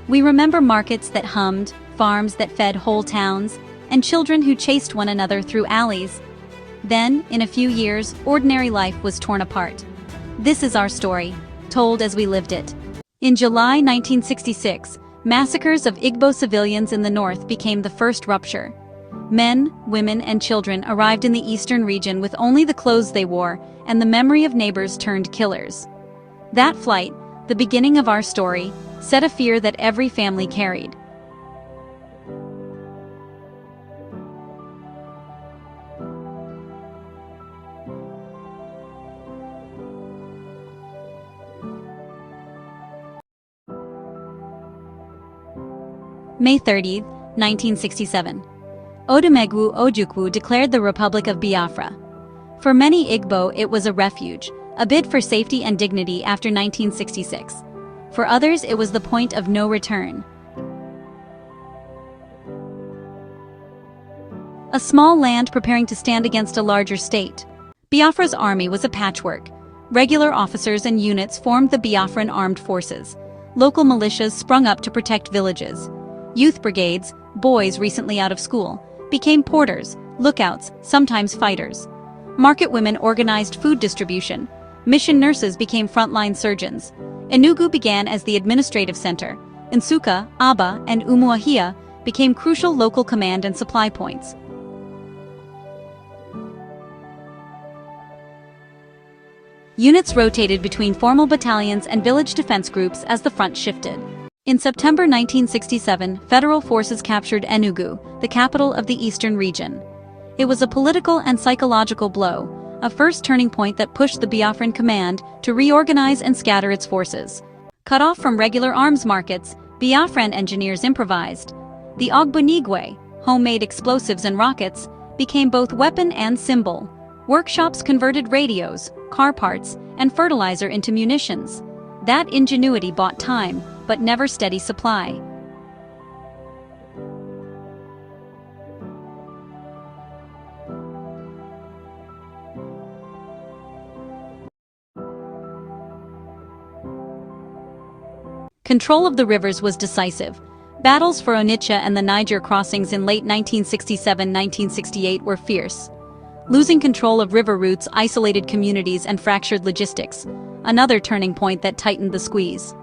We remember markets that hummed, farms that fed whole towns, and children who chased one another through alleys. Then, in a few years, ordinary life was torn apart. This is our story, told as we lived it. In July 1966, massacres of Igbo civilians in the north became the first rupture. Men, women, and children arrived in the eastern region with only the clothes they wore, and the memory of neighbors turned killers. That flight, the beginning of our story, set a fear that every family carried. May 30, 1967. Odumegwu Ojukwu declared the Republic of Biafra. For many Igbo, it was a refuge, a bid for safety and dignity after 1966. For others, it was the point of no return. A small land preparing to stand against a larger state. Biafra's army was a patchwork. Regular officers and units formed the Biafran armed forces. Local militias sprung up to protect villages. Youth brigades, boys recently out of school, became porters, lookouts, sometimes fighters. Market women organized food distribution. Mission nurses became frontline surgeons. Enugu began as the administrative center. Nsukka, Aba, and Umuahia became crucial local command and supply points. Units rotated between formal battalions and village defense groups as the front shifted. In September 1967, federal forces captured Enugu, the capital of the eastern region. It was a political and psychological blow, a first turning point that pushed the Biafran command to reorganize and scatter its forces. Cut off from regular arms markets, Biafran engineers improvised. The Ogbunigwe, homemade explosives and rockets, became both weapon and symbol. Workshops converted radios, car parts, and fertilizer into munitions. That ingenuity bought time, but never steady supply. Control of the rivers was decisive. Battles for Onitsha and the Niger crossings in late 1967-1968 were fierce. Losing control of river routes isolated communities and fractured logistics, another turning point that tightened the squeeze.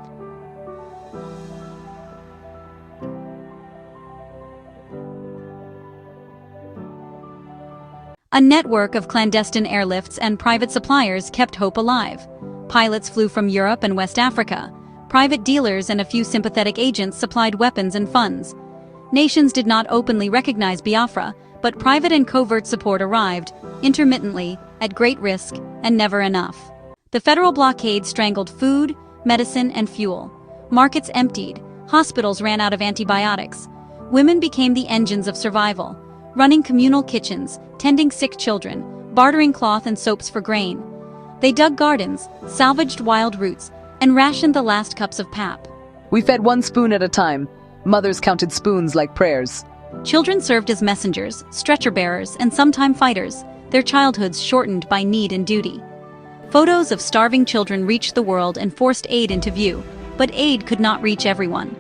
A network of clandestine airlifts and private suppliers kept hope alive. Pilots flew from Europe and West Africa. Private dealers and a few sympathetic agents supplied weapons and funds. Nations did not openly recognize Biafra, but private and covert support arrived, intermittently, at great risk, and never enough. The federal blockade strangled food, medicine, and fuel. Markets emptied, hospitals ran out of antibiotics. Women became the engines of survival, running communal kitchens, tending sick children, bartering cloth and soaps for grain. They dug gardens, salvaged wild roots, and rationed the last cups of pap. We fed one spoon at a time. Mothers counted spoons like prayers. Children served as messengers, stretcher-bearers, and sometime fighters, their childhoods shortened by need and duty. Photos of starving children reached the world and forced aid into view, but aid could not reach everyone.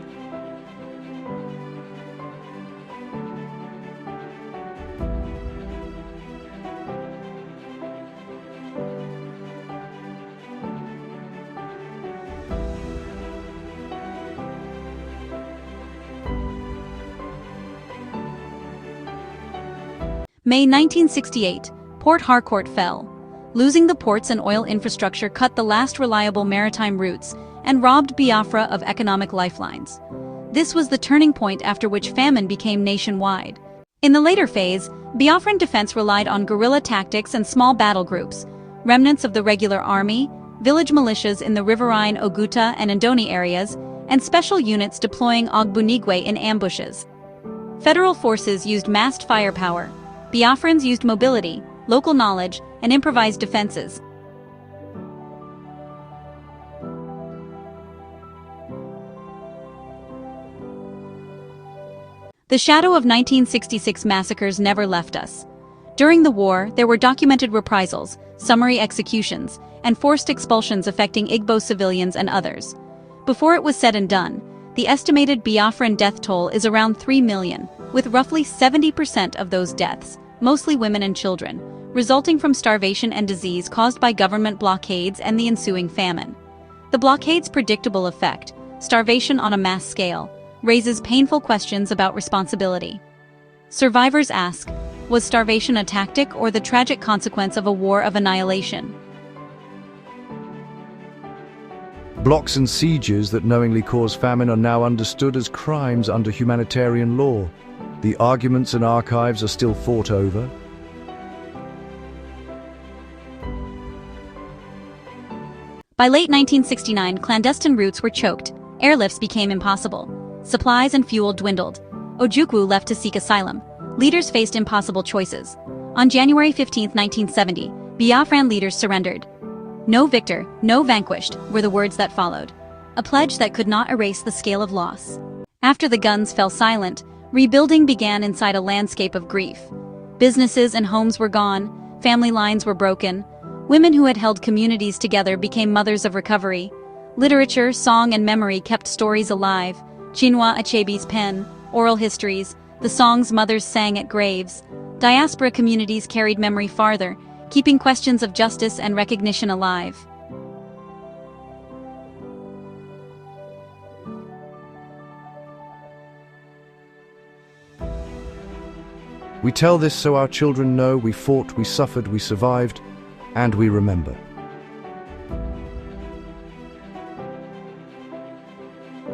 May 1968, Port Harcourt fell. Losing the ports and oil infrastructure cut the last reliable maritime routes and robbed Biafra of economic lifelines. This was the turning point after which famine became nationwide. In the later phase, Biafran defense relied on guerrilla tactics and small battle groups, remnants of the regular army, village militias in the riverine Oguta and Ndoni areas, and special units deploying Ogbunigwe in ambushes. Federal forces used massed firepower. Biafrans used mobility, local knowledge, and improvised defenses. The shadow of 1966 massacres never left us. During the war, there were documented reprisals, summary executions, and forced expulsions affecting Igbo civilians and others. Before it was said and done, The estimated Biafran death toll is around 3 million, with roughly 70% of those deaths, mostly women and children, resulting from starvation and disease caused by government blockades and the ensuing famine. The blockade's predictable effect, starvation on a mass scale, raises painful questions about responsibility. Survivors ask, was starvation a tactic or the tragic consequence of a war of annihilation? Blocks and sieges that knowingly cause famine are now understood as crimes under humanitarian law. The arguments and archives are still fought over. By late 1969, clandestine routes were choked, airlifts became impossible, supplies and fuel dwindled. Ojukwu left to seek asylum. Leaders faced impossible choices. On January 15, 1970, Biafran leaders surrendered. "No victor, no vanquished," were the words that followed, a pledge that could not erase the scale of loss. After the guns fell silent, rebuilding began inside a landscape of grief. Businesses and homes were gone, family lines were broken. Women who had held communities together became mothers of recovery. Literature, song, and memory kept stories alive. Chinua Achebe's pen, oral histories, the songs mothers sang at graves. Diaspora communities carried memory farther, keeping questions of justice and recognition alive. We tell this so our children know we fought, we suffered, we survived, and we remember.